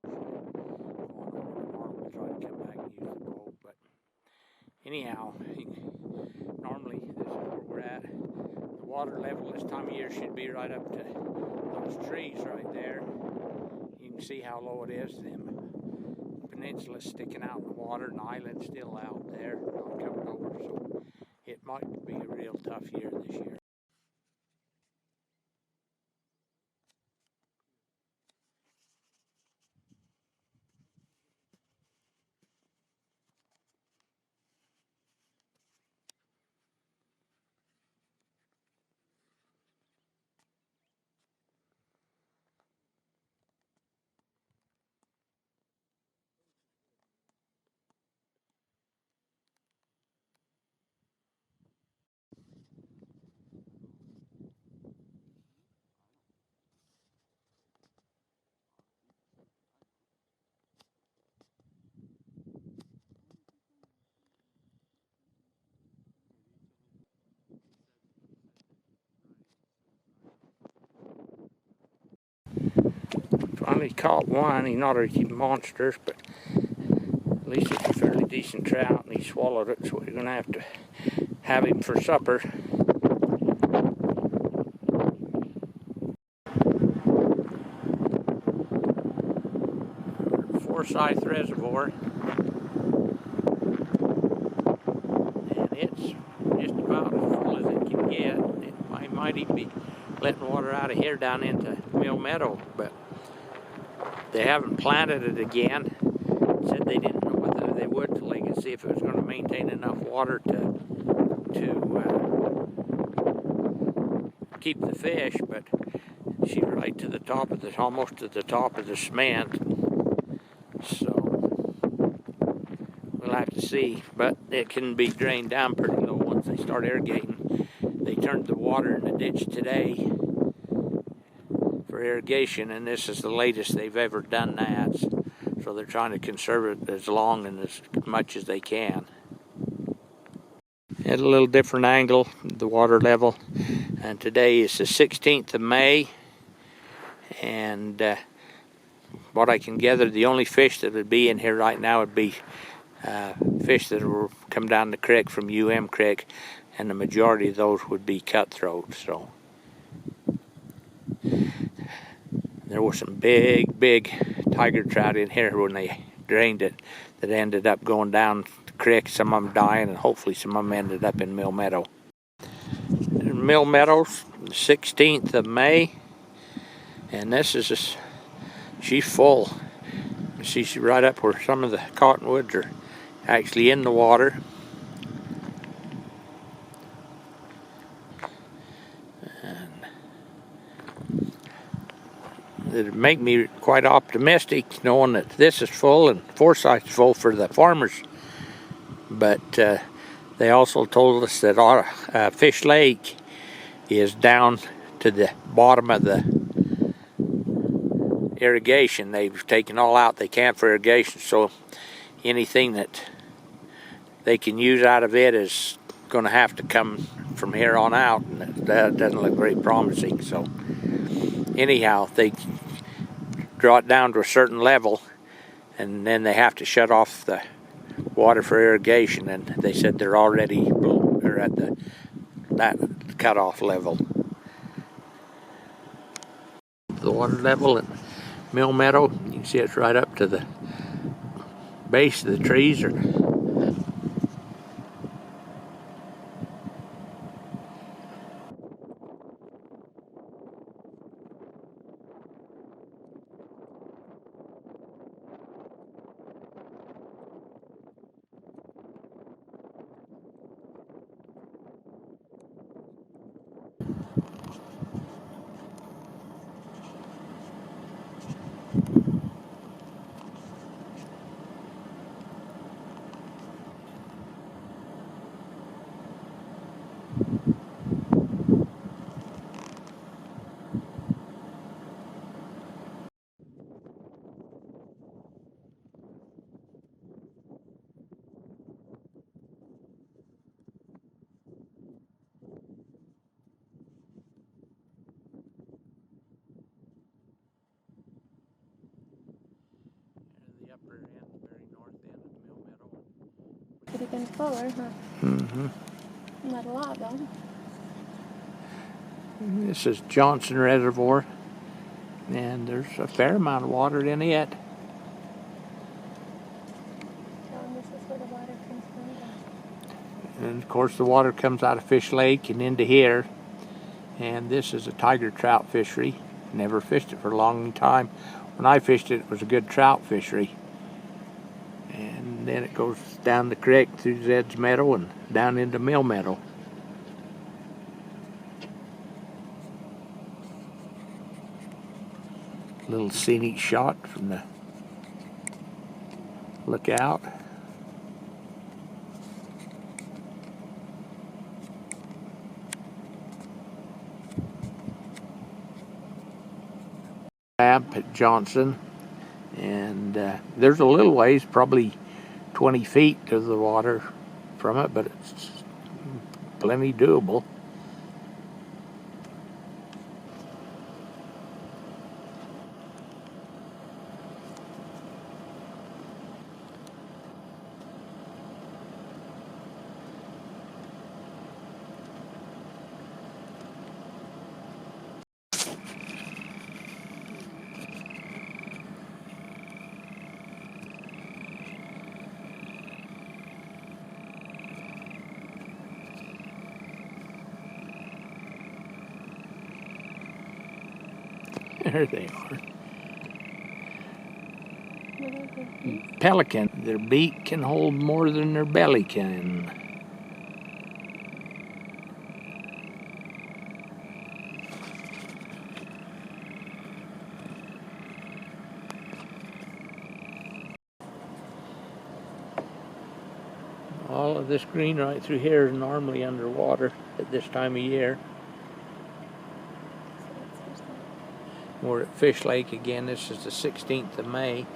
We'll try to come back and use the boat, but anyhow, normally this is where we're at. The water level this time of year should be right up to those trees right there. You can see how low it is. The peninsula sticking out in the water, and the island's still out there, not coming over. So it might be a real tough year this year. Finally caught one. He's not a monster, but at least it's a fairly decent trout, and he swallowed it, so we're going to have him for supper. Forsyth Reservoir, and it's just about as full as it can get. I might even be letting water out of here down into Meadow, but they haven't planted it again. Said they didn't know whether they would till they could see if it was going to maintain enough water to keep the fish, but she's right to the top of the, almost to the top of the cement. So we'll have to see, but it can be drained down pretty low once they start irrigating. They turned the water in the ditch today for irrigation, and this is the latest they've ever done that. So they're trying to conserve it as long and as much as they can. At a little different angle, the water level, and today is the 16th of May, and what I can gather, the only fish that would be in here right now would be fish that will come down the creek from Creek, and the majority of those would be cutthroat. So there were some big tiger trout in here when they drained it that ended up going down the creek, some of them dying, and hopefully some of them ended up in Meadow. In Meadows, the 16th of May, and this is she's full. She's right up where some of the cottonwoods are actually in the water. It'd make me quite optimistic knowing that this is full and Forsyth's full for the farmers. But they also told us that Fish Lake is down to the bottom of the irrigation. They've taken all out they can for irrigation, so anything that they can use out of it is going to have to come from here on out, and that doesn't look very promising. So anyhow, they draw it down to a certain level, and then they have to shut off the water for irrigation, and they said they're already at that cutoff level. The water level at Meadow, you can see it's right up to the base of the trees. upper end, very north end of Mill Meadow. Could have been fuller, huh? Mm-hmm. Not a lot, though. This is Johnson Reservoir, and there's a fair amount of water in it. And this is where the water comes from. And of course the water comes out of Fish Lake and into here. And this is a tiger trout fishery. Never fished it for a long time. When I fished it, it was a good trout fishery. And then it goes down the creek through Zed's Meadow and down into Mill Meadow. Little scenic shot from the lookout. At Johnson, and there's a little ways, probably 20 feet to the water from it, but it's plenty doable. There they are. Pelican. Their beak can hold more than their belly can. All of this green right through here is normally underwater at this time of year. We're at Fish Lake again. This is the 16th of May.